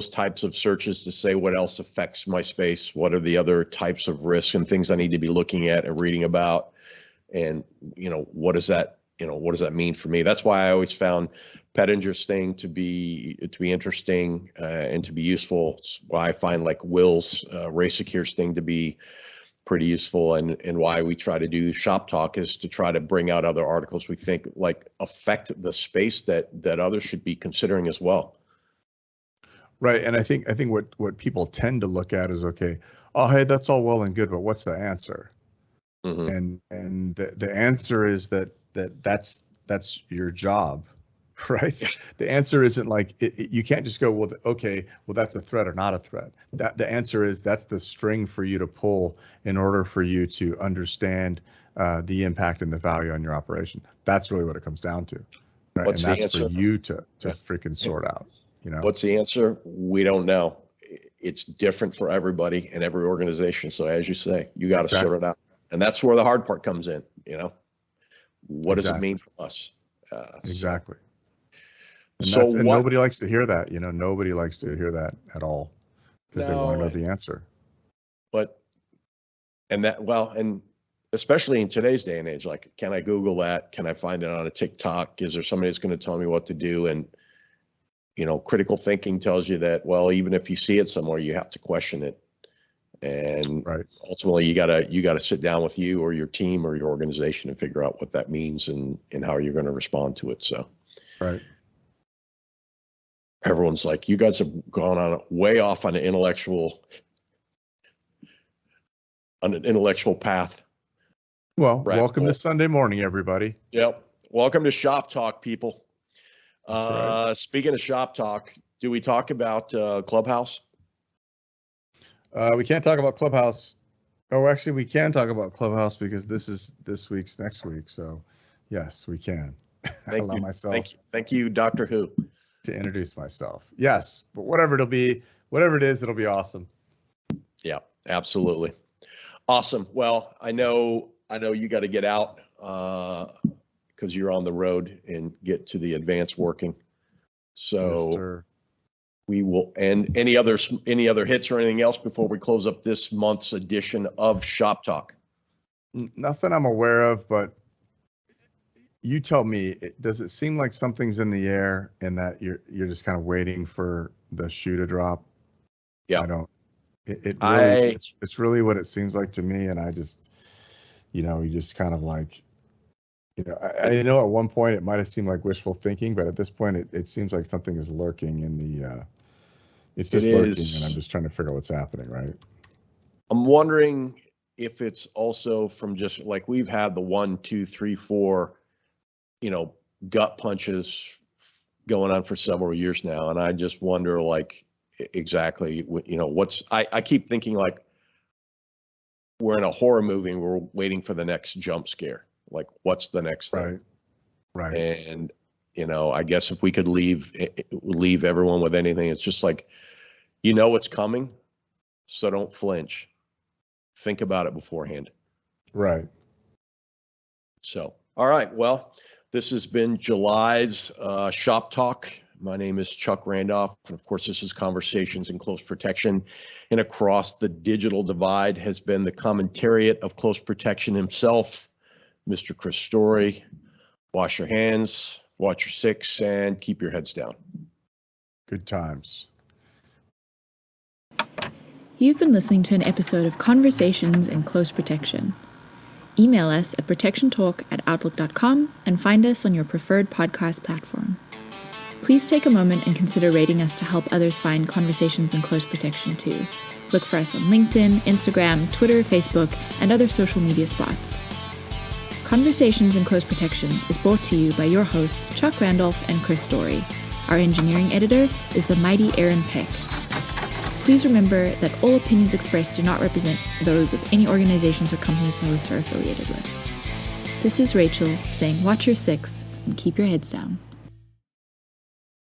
types of searches to say what else affects my space, what are the other types of risks and things I need to be looking at and reading about, and what does that mean for me? That's why I always found Pettinger's thing to be interesting and to be useful. It's why I find like Will's Ray Secure's thing to be pretty useful, and why we try to do Shop Talk is to try to bring out other articles we think like affect the space that others should be considering as well. Right, and I think what people tend to look at is, okay, oh hey, that's all well and good, but what's the answer? Mm-hmm. And the answer is that's your job, right? The answer isn't like you can't just go, well, okay, well that's a threat or not a threat. That the answer is that's the string for you to pull in order for you to understand the impact and the value on your operation. That's really what it comes down to, right? What's and the that's answer? For you to freaking sort out. What's the answer? We don't know. It's different for everybody and every organization. So as you say, you got to sort it out, and that's where the hard part comes in. What does it mean for us? Exactly. And nobody likes to hear that. Nobody likes to hear that at all, because they want to know the answer. And especially in today's day and age, like, can I Google that? Can I find it on a TikTok? Is there somebody that's going to tell me what to do? And critical thinking tells you that, well, even if you see it somewhere, you have to question it. And ultimately, you gotta sit down with you or your team or your organization and figure out what that means and how you're going to respond to it. So, everyone's like, you guys have gone on way off on an intellectual path. Well, welcome to Sunday morning, everybody. Yep. Welcome to Shop Talk, people. Speaking of Shop Talk, do we talk about Clubhouse? We can't talk about Clubhouse. Oh, actually, we can talk about Clubhouse because this is this week's next week. So, yes, we can. Allow myself. Thank you, Dr. Who, to introduce myself. Yes, but whatever it is, it'll be awesome. Yeah, absolutely. Awesome. Well, I know you got to get out because you're on the road and get to the advanced working. So. Yes, sir. We will end. Any other hits or anything else before we close up this month's edition of Shop Talk? Nothing I'm aware of, but you tell me. Does it seem like something's in the air and that you're just kind of waiting for the shoe to drop? Yeah. I don't. It's really what it seems like to me, and I just, you just kind of like, I know at one point it might have seemed like wishful thinking, but at this point it seems like something is lurking in the. It's just lurking, and I'm just trying to figure out what's happening, right? I'm wondering if it's also from just like we've had the 1, 2, 3, 4, gut punches going on for several years now, and I just wonder like exactly I keep thinking like we're in a horror movie and we're waiting for the next jump scare. Like, what's the next thing? Right. And I guess if we could leave everyone with anything, it's just like, what's coming, so don't flinch. Think about it beforehand. Right. So, all right. Well, this has been July's Shop Talk. My name is Chuck Randolph, and of course, this is Conversations in Close Protection. And across the digital divide has been the commentariat of Close Protection himself, Mr. Chris Story. Wash your hands, watch your six, and keep your heads down. Good times. You've been listening to an episode of Conversations in Close Protection. Email us at protectiontalk@outlook.com and find us on your preferred podcast platform. Please take a moment and consider rating us to help others find Conversations in Close Protection too. Look for us on LinkedIn, Instagram, Twitter, Facebook, and other social media spots. Conversations in Close Protection is brought to you by your hosts Chuck Randolph and Chris Story. Our engineering editor is the mighty Aaron Peck. Please remember that all opinions expressed do not represent those of any organizations or companies the hosts are affiliated with. This is Rachel saying watch your six and keep your heads down.